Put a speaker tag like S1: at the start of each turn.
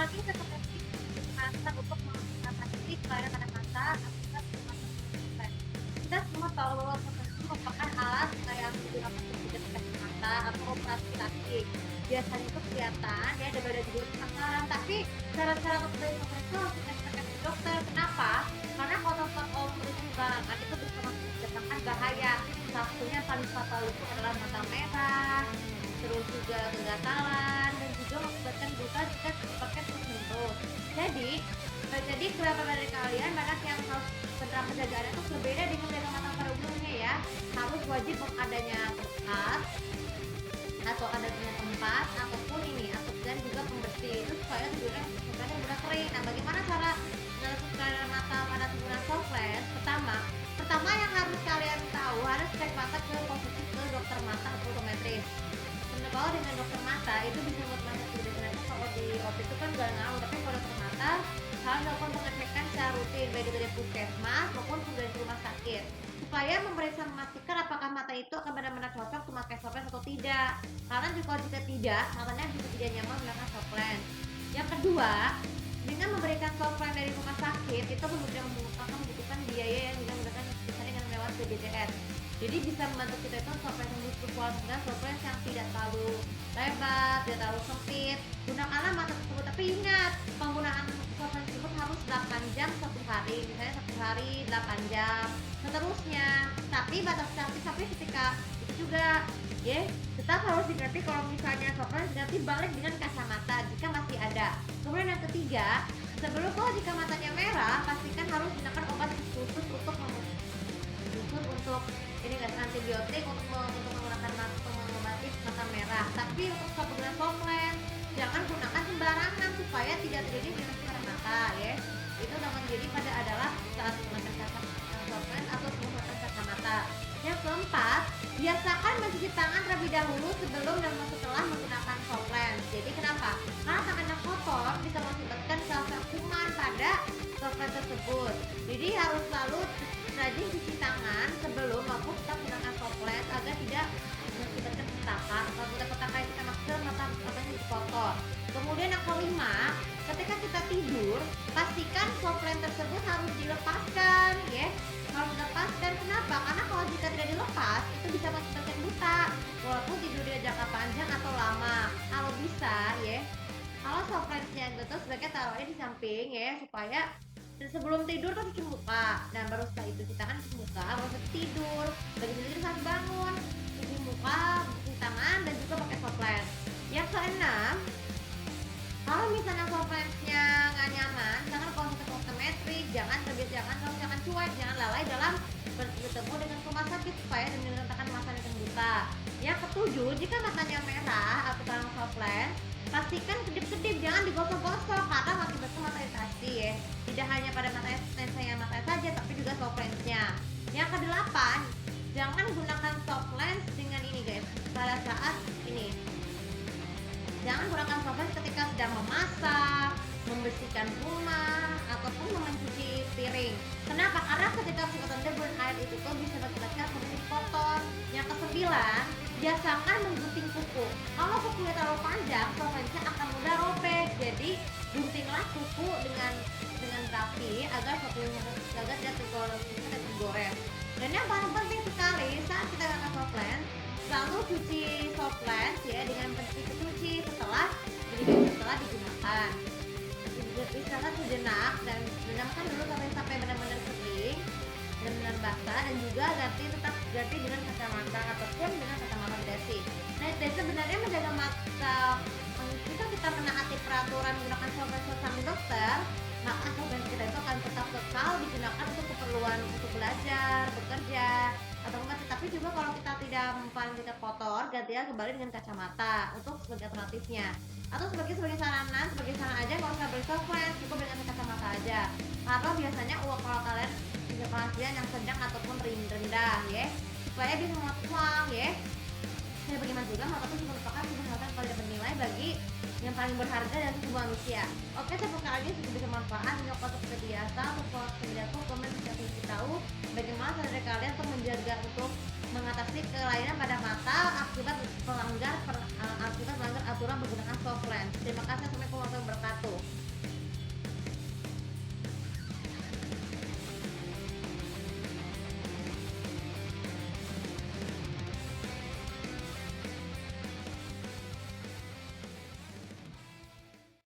S1: kami rekomendasi mata untuk mengatasi kelainan pada mata akibat kemasan softlens. Kita semua tahu bahwa softlens itu merupakan alat yang digunakan untuk mendeteksi mata atau operasi lasik. Biasanya itu kelihatan ya ada pada judul pasaran, tapi cara-cara untuk beli softlens itu harus dikonsultasi ke dokter. Kenapa? Karena kalau nonton itu sembarangan itu bisa mendatangkan bahaya. Satunya paling fatal itu adalah mata merah, terus juga kegatalan, dan juga mengakibatkan buta jika dipakai terus-menerus. Jadi beberapa dari kalian banyak yang harus penerapan penjagaannya itu berbeda dengan menjaga mata pada umumnya ya. Harus wajib adanya tempat atau adanya tempat ataupun ini atau dan juga pembersih itu supaya tidurnya benar kering. Nah, bagaimana cara menentukan mata pada penggunaan softlens? Pertama yang harus kalian tahu harus cek mata ke konsultasi ke dokter mata atau optometris. Kalau dengan dokter mata itu bisa membuat mata tidak ternyata kalau di optik itu kan gak ngaruh, tapi kalau dokter mata harus melakukan pengecekan secara rutin baik dari puskesmas maupun dari rumah sakit supaya memeriksa memastikan apakah mata itu akan benar-benar cocok untuk memakai softlens atau tidak. Karena jika tidak, makanya juga tidak nyaman menggunakan softlens. Yang kedua, dengan memberikan softlens dari rumah sakit itu akan membutuhkan biaya yang bisa menggunakan misalnya dengan lewat BPJS. Jadi bisa membantu kita itu softlens yang berkualitas dan softlens yang tidak terlalu lebar, tidak terlalu sempit. Gunakanlah mata tersebut, tapi ingat penggunaan softlens tersebut harus 8 jam satu hari, misalnya satu hari 8 jam, seterusnya. Tapi tapi ketika itu juga ya tetap harus diganti kalau misalnya softlens diganti balik dengan kacamata jika masih ada. Kemudian yang ketiga, sebelum jika matanya merah, pastikan harus gunakan obat khusus untuk ini kan antibiotik untuk menggunakan mengobati mata merah. Tapi untuk penggunaan softlens jangan gunakan sembarangan supaya tidak terjadi virus pada mata ya. Itu yang menjadi pada adalah saat menggunakan softlens atau menggunakan kacamata. Yang keempat, biasakan mencuci tangan terlebih dahulu sebelum dan setelah menggunakan softlens. Jadi kenapa? Karena tangannya kotor bisa mengakibatkan sel-sel kuman pada softlens tersebut. Jadi harus selalu rajin cuci tangan sebelum maupun kita menggunakan softlens agar tidak mengakibatkan petaka. Kalau kita petaka itu kita maksud matanya kotor. Kemudian yang kelima, ketika kita tidur, pastikan softlens tersebut harus dilepaskan ya. Harus dilepaskan. Kenapa? Karena kalau jika tidak dilepas itu bisa mengakibatkan buta walaupun tidurnya jangka panjang atau lama. Kalau bisa ya, kalau softlensnya gitu sebaiknya taruhnya di samping ya supaya sebelum tidur tuh cuci muka dan baru setelah itu cuci tangan, cuci muka baru tidur. Begitu tidur saat bangun cuci muka, cuci tangan dan juga pakai softlens. Yang keenam, kalau misalnya softlensnya nggak nyaman, jangan konsultasi optometris, jangan cuek, jangan lalai dalam bertemu dengan rumah sakit supaya menyertakan masa yang buta. Yang ketujuh, jika matanya merah atau kurang softlens, pastikan kedip-kedip, jangan digosok-gosok karena mengakibatkan mata iritasi ya. Tidak hanya pada mata saja, tapi juga softlensnya. Yang kedelapan, jangan gunakan softlens dengan ini guys. Pada saat ini, jangan gunakan softlens ketika sedang memasak, membersihkan rumah, ataupun mencuci piring. Kenapa? Karena ketika singkatan debu dan air itu tuh bisa mengakibatkan kondisi kotor. Yang kesembilan, biasakan menggunting kuku. Kalau kukunya terlalu panjang, softlensnya akan mudah robek. Jadi guntinglah kuku dengan rapi agar tidak tergores. Dan yang paling penting sekali saat kita gunakan softlens, selalu cuci softlens ya dengan pencuci setelah digunakan. Istirahat sejenak dan diamkan dulu sampai benar-benar kering dan benar basah, dan juga ganti dengan kacamata ataupun dengan kacamata besi. Nah, dan sebenarnya menjaga mata jika kita menaati peraturan menggunakan softlens bersama dokter, maka softlens kita itu akan tetap kekal digunakan untuk keperluan untuk belajar, bekerja, atau tetapi juga kalau kita tidak mempan kita kotor, gantilah kembali dengan kacamata untuk sebagai alternatifnya. Atau sebagai saran aja kalau usah beli softlens, cukup dengan kacamata aja. Atau biasanya kalau kalian punya penghasilan yang sedang ataupun rendah ya, supaya bisa menghemat uang ya. Ya bagaimana juga mata itu merupakan sesuatu yang paling bernilai bagi yang paling berharga dari tubuh manusia. Oke, semoga kali ini sudah bisa bermanfaat. Jika seperti biasa, untuk komen bisa kasih tahu bagaimana cara kalian untuk menjaga untuk mengatasi kelainan pada